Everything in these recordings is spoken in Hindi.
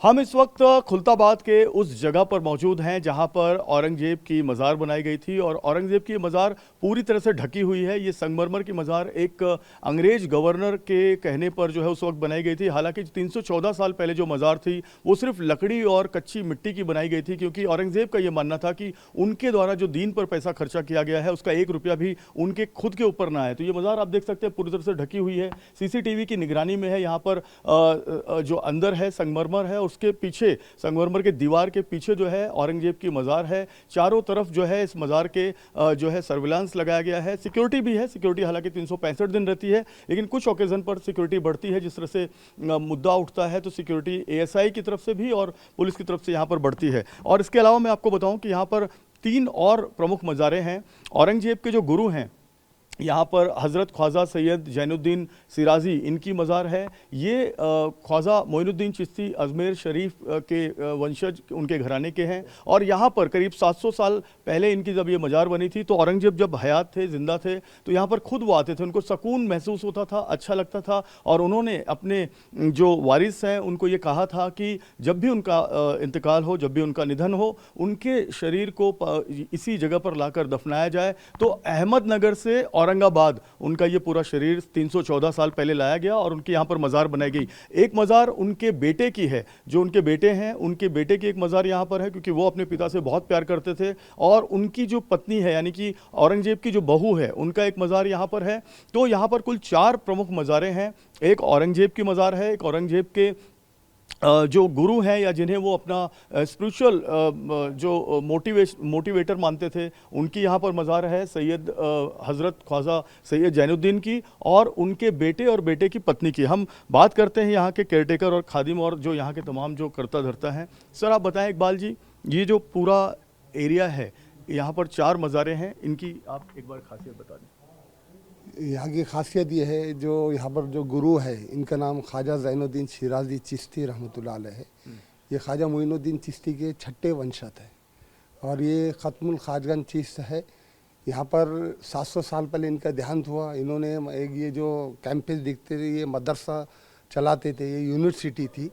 हम इस वक्त खुलताबाद के उस जगह पर मौजूद हैं जहां पर औरंगजेब की मज़ार बनाई गई थी और औरंगजेब की मज़ार पूरी तरह से ढकी हुई है। ये संगमरमर की मज़ार एक अंग्रेज गवर्नर के कहने पर जो है उस वक्त बनाई गई थी। हालांकि 314 साल पहले जो मज़ार थी वो सिर्फ लकड़ी और कच्ची मिट्टी की बनाई गई थी, क्योंकि औरंगजेब का ये मानना था कि उनके द्वारा जो दीन पर पैसा खर्चा किया गया है उसका 1 रुपया भी उनके खुद के ऊपर ना आए। तो ये मज़ार आप देख सकते हैं पूरी तरह से ढकी हुई है, सीसीटीवी की निगरानी में है। यहाँ पर जो अंदर है संगमरमर है, उसके पीछे संगमरमर के दीवार के पीछे जो है औरंगजेब की मज़ार है। चारों तरफ जो है इस मज़ार के जो है सर्विलांस लगाया गया है, सिक्योरिटी भी है। सिक्योरिटी हालांकि 365 दिन रहती है, लेकिन कुछ ओकेजन पर सिक्योरिटी बढ़ती है। जिस तरह से मुद्दा उठता है तो सिक्योरिटी एएसआई की तरफ से भी और पुलिस की तरफ से यहाँ पर बढ़ती है। और इसके अलावा मैं आपको बताऊं कि यहाँ पर 3 और प्रमुख मज़ारें हैं। औरंगजेब के जो गुरु हैं यहाँ पर हज़रत ख्वाजा सैयद जैनुद्दीन सिराजी, इनकी मज़ार है। ये ख्वाजा मोइनुद्दीन चिश्ती अजमेर शरीफ के वंशज उनके घराने के हैं। और यहाँ पर करीब 700 साल पहले इनकी जब ये मज़ार बनी थी तो औरंगजेब जब हयात थे, जिंदा थे, तो यहाँ पर खुद वो आते थे। उनको सुकून महसूस होता था, अच्छा लगता था। और उन्होंने अपने जो वारिस हैं उनको ये कहा था कि जब भी उनका इंतकाल हो, जब भी उनका निधन हो, उनके शरीर को इसी जगह पर लाकर दफनाया जाए। तो अहमदनगर से औरंगाबाद उनका ये पूरा शरीर 314 साल पहले लाया गया और उनकी यहाँ पर मज़ार बनाई गई। एक मज़ार उनके बेटे की है, जो उनके बेटे हैं उनके बेटे की एक मज़ार यहाँ पर है, क्योंकि वो अपने पिता से बहुत प्यार करते थे। और उनकी जो पत्नी है, यानी कि औरंगजेब की जो बहू है, उनका एक मज़ार यहाँ पर है। तो यहाँ पर कुल 4 प्रमुख मज़ारें हैं। एक औरंगजेब की मज़ार है, एक औरंगजेब के जो गुरु हैं या जिन्हें वो अपना स्पिरिचुअल जो मोटिवेटर मानते थे, उनकी यहाँ पर मज़ार है सैयद हज़रत ख्वाजा सैयद जैनुद्दीन की और उनके बेटे और बेटे की पत्नी की। हम बात करते हैं यहाँ के केयरटेकर और खादिम और जो यहाँ के तमाम जो करता धरता हैं। सर आप बताएं इकबाल जी, ये जो पूरा एरिया है, यहाँ पर 4 मज़ारें हैं, इनकी आप एक बार खासियत बता दें। यहाँ की खासियत ये है, जो यहाँ पर जो गुरु है इनका नाम ख्वाजा ज़ैनुद्दीन शिराज़ी चिश्ती रहमतुल्लाह अलैह है। ये ख्वाजा मोइनुद्दीन चिश्ती के छठे वंशज है और ये ख़त्मुल ख्वाजगन चिश्त है। यहाँ पर 700 साल पहले इनका देहांत हुआ। इन्होंने एक ये जो कैंपस दिखते थे, ये मदरसा चलाते थे, ये यूनिवर्सिटी थी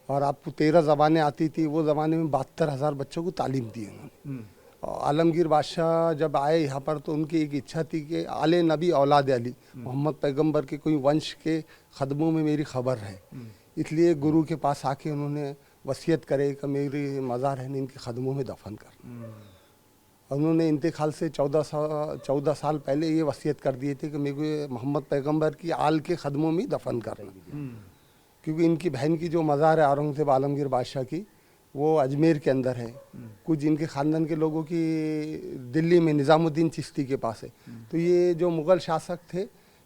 और आपको 13 ज़बानें आती थी। वो ज़माने में 72,000 बच्चों को तालीम दी उन्होंने। आलमगीर बादशाह जब आए यहाँ पर तो उनकी एक इच्छा थी कि आले नबी औलाद अली मोहम्मद पैगंबर के कोई वंश के खदमों में मेरी खबर है। इसलिए गुरु के पास आके उन्होंने वसीयत करे कि मेरी मज़ार है इनके खदमों में दफन कर। उन्होंने इंतकाल से 14 साल पहले ये वसीयत कर दिए थे कि मेरे को मोहम्मद पैगंबर की आल के खदमों में दफन करना, क्योंकि इनकी बहन की जो मज़ार है औरंगज़ेब आलमगीर बादशाह की, वो अजमेर के अंदर है। कुछ इनके ख़ानदान के लोगों की दिल्ली में निज़ामुद्दीन चिश्ती के पास है। तो ये जो मुग़ल शासक थे,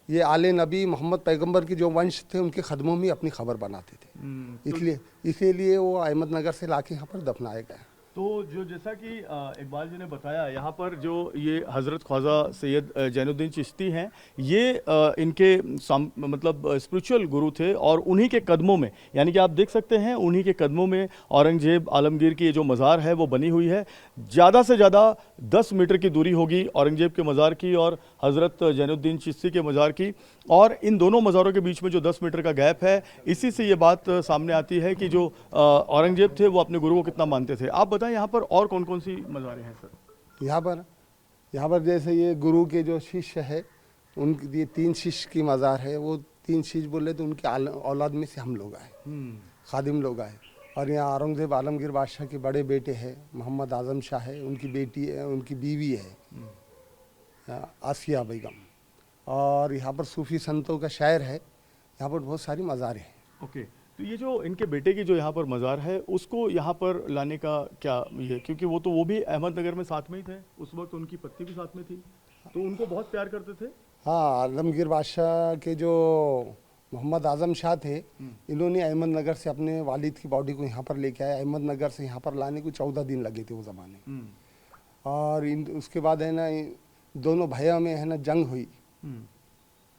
ये आले नबी मोहम्मद पैगंबर के जो वंश थे उनके खदमों में अपनी खबर बनाते थे। इसीलिए वो अहमदनगर से लाके यहाँ पर दफनाया गया। तो जो जैसा कि इकबाल जी ने बताया, यहाँ पर जो ये हज़रत ख्वाजा सैयद जैनुद्दीन चिश्ती हैं, ये इनके मतलब स्पिरिचुअल गुरु थे और उन्हीं के कदमों में, यानी कि आप देख सकते हैं उन्हीं के कदमों में औरंगजेब आलमगीर की जो मज़ार है वो बनी हुई है। ज़्यादा से ज़्यादा 10 मीटर की दूरी होगी औरंगजेब के मज़ार की और हज़रत जैनुद्दीन चिश्ती के मज़ार की। और इन दोनों मज़ारों के बीच में जो 10 मीटर का गैप है, इसी से ये बात सामने आती है कि जो औरंगजेब थे वो अपने गुरु को कितना मानते थे। आप बताएं यहाँ पर और कौन कौन सी मज़ारें हैं सर? यहाँ पर जैसे ये गुरु के जो शिष्य है, उनकी ये 3 शिष्य की मज़ार है। वो 3 शिष्य बोले तो उनके औलाद में से हम लोग आए, खादिम लोग आए। और यहाँ औरंगज़ेब आलमगीर बादशाह के बड़े बेटे हैं मोहम्मद आज़म शाह है, उनकी बेटी है, उनकी बीवी है आसिया बेगम। और यहाँ पर सूफ़ी संतों का शायर है। यहाँ पर बहुत सारी मज़ारें हैं। ओके, तो ये जो इनके बेटे की जो यहाँ पर मज़ार है, उसको यहाँ पर लाने का क्या ये, क्योंकि वो भी अहमदनगर में साथ में ही थे उस वक्त, उनकी पत्नी भी साथ में थी, तो उनको बहुत प्यार करते थे। हाँ, आलमगीर बादशाह के जो मोहम्मद आज़म शाह थे, इन्होंने अहमदनगर से अपने वालिद की बॉडी को यहाँ पर लेके आए। अहमदनगर से यहाँ पर लाने को 14 दिन लगे थे वो ज़माने। और उसके बाद है ना, दोनों भैया में है ना जंग हुई,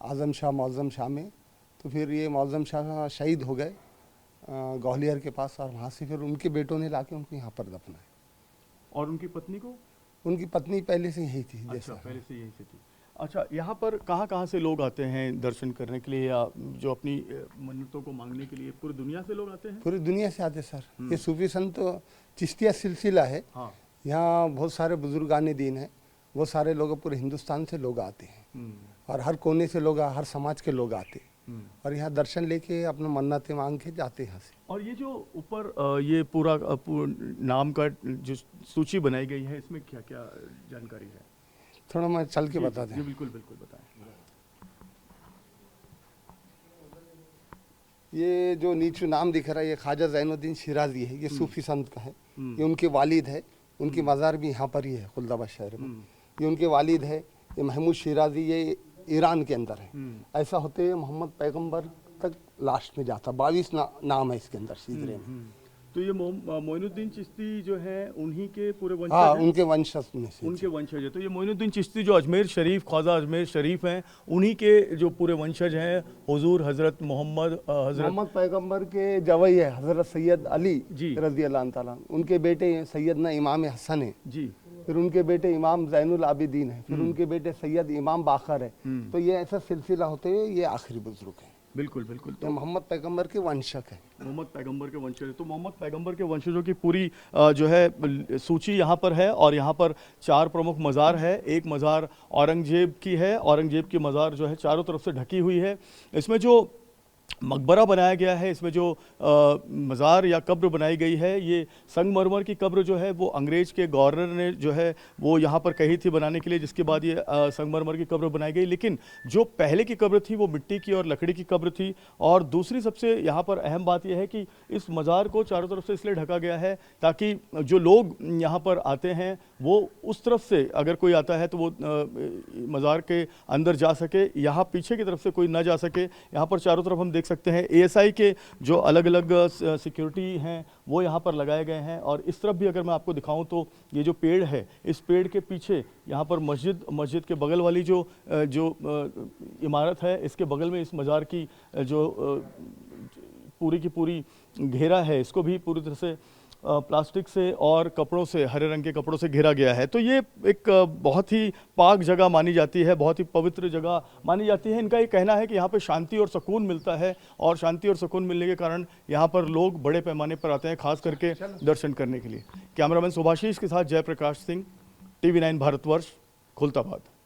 आज़म शाह मौज़म शाह में। तो फिर ये मौज़म शाह शहीद हो गए ग्वालियर के पास, और वहाँ से फिर उनके बेटों ने लाके उनको यहाँ पर दफनाया। और उनकी पत्नी को? उनकी पत्नी पहले से यही थी। अच्छा, पहले से यही से थी। अच्छा, यहाँ पर कहाँ-कहाँ से लोग आते हैं दर्शन करने के लिए या जो अपनी मन्नतों को मांगने के लिए? पूरी दुनिया से लोग आते हैं? पूरी दुनिया से आते सर। ये सूफी संत तो चिश्तिया सिलसिला है। हाँ। यहाँ बहुत सारे बुजुर्गान दीन हैं, बहुत सारे लोग पूरे हिंदुस्तान से लोग आते हैं और हर कोने से लोग, हर समाज के लोग आते हैं और यहाँ दर्शन लेके अपना मन्नतें मांग के जाते हैं यहाँ से। और ये जो ऊपर ये पूरा नाम का जो सूची बनाई गई है, इसमें क्या-क्या जानकारी है? थोड़ा मैं चल के बता जी, दें। बिल्कुल, बिल्कुल बताएं। ये जो नीचे नाम दिख रहा है, ये ख्वाजा ज़ैनुद्दीन शिराजी है। ये सूफी संत का है। ये उनके वालिद है। उनकी मज़ार भी यहाँ पर ही है, खुलदाबाद शहर में। ये उनके वालिद है। ये महमूद शिराजी, ये ईरान के अंदर है। ऐसा होते मोहम्मद पैगंबर तक लास्ट में जाता। 22 नाम है इसके अंदर सीजरे में। तो ये मोइनुद्दीन चिश्ती जो है उन्हीं के पूरे वंशज हाँ, हैं? उनके वंशज में से। उनके वंशज है। तो ये मोइनुद्दीन चिश्ती जो अजमेर शरीफ, ख्वाजा अजमेर शरीफ हैं, उन्हीं के जो पूरे वंशज हैं, हुजूर हजरत मोहम्मद मोहम्मद पैगंबर के जवई है हजरत सैयद अली जी। रजी अल्लाह ताला। उनके बेटे सैयदना इमाम हसन है। जी। फिर उनके बेटे इमाम ज़ैनुल आबिदीन है। फिर उनके बेटे सैयद इमाम बाकर है। तो ये ऐसा सिलसिला होते हुए ये आखिरी बुजुर्ग है। बिल्कुल, बिल्कुल। तो मोहम्मद पैगंबर के वंशक है। मोहम्मद पैगंबर के वंशज। तो मोहम्मद पैगंबर के वंशजों की पूरी जो है सूची यहाँ पर है और यहाँ पर 4 प्रमुख मज़ार है। एक मज़ार औरंगजेब की है। औरंगजेब की मज़ार जो है चारों तरफ से ढकी हुई है। इसमें जो मकबरा बनाया गया है, इसमें जो मज़ार या कब्र बनाई गई है, ये संगमरमर की कब्र जो है वो अंग्रेज़ के गवर्नर ने जो है वो यहाँ पर कही थी बनाने के लिए, जिसके बाद ये संगमरमर की कब्र बनाई गई। लेकिन जो पहले की कब्र थी वो मिट्टी की और लकड़ी की कब्र थी। और दूसरी सबसे यहाँ पर अहम बात यह है कि इस मज़ार को चारों तरफ से इसलिए ढका गया है ताकि जो लोग यहाँ पर आते हैं वो उस तरफ से, अगर कोई आता है तो वो मज़ार के अंदर जा सके, यहाँ पीछे की तरफ से कोई ना जा सके। यहाँ पर चारों तरफ हम देख सकते हैं एएसआई के जो अलग अलग सिक्योरिटी हैं वो यहाँ पर लगाए गए हैं। और इस तरफ भी अगर मैं आपको दिखाऊं तो ये जो पेड़ है, इस पेड़ के पीछे यहाँ पर मस्जिद के बगल वाली जो इमारत है, इसके बगल में इस मज़ार की जो पूरी की पूरी घेरा है, इसको भी पूरी तरह से प्लास्टिक से और कपड़ों से, हरे रंग के कपड़ों से घेरा गया है। तो ये एक बहुत ही पाक जगह मानी जाती है, बहुत ही पवित्र जगह मानी जाती है। इनका ये कहना है कि यहाँ पे शांति और सुकून मिलता है और शांति और सुकून मिलने के कारण यहाँ पर लोग बड़े पैमाने पर आते हैं, खास करके दर्शन करने के लिए। कैमरामैन सुभाषीष के साथ जयप्रकाश सिंह, TV9 भारतवर्ष, खुलताबाद।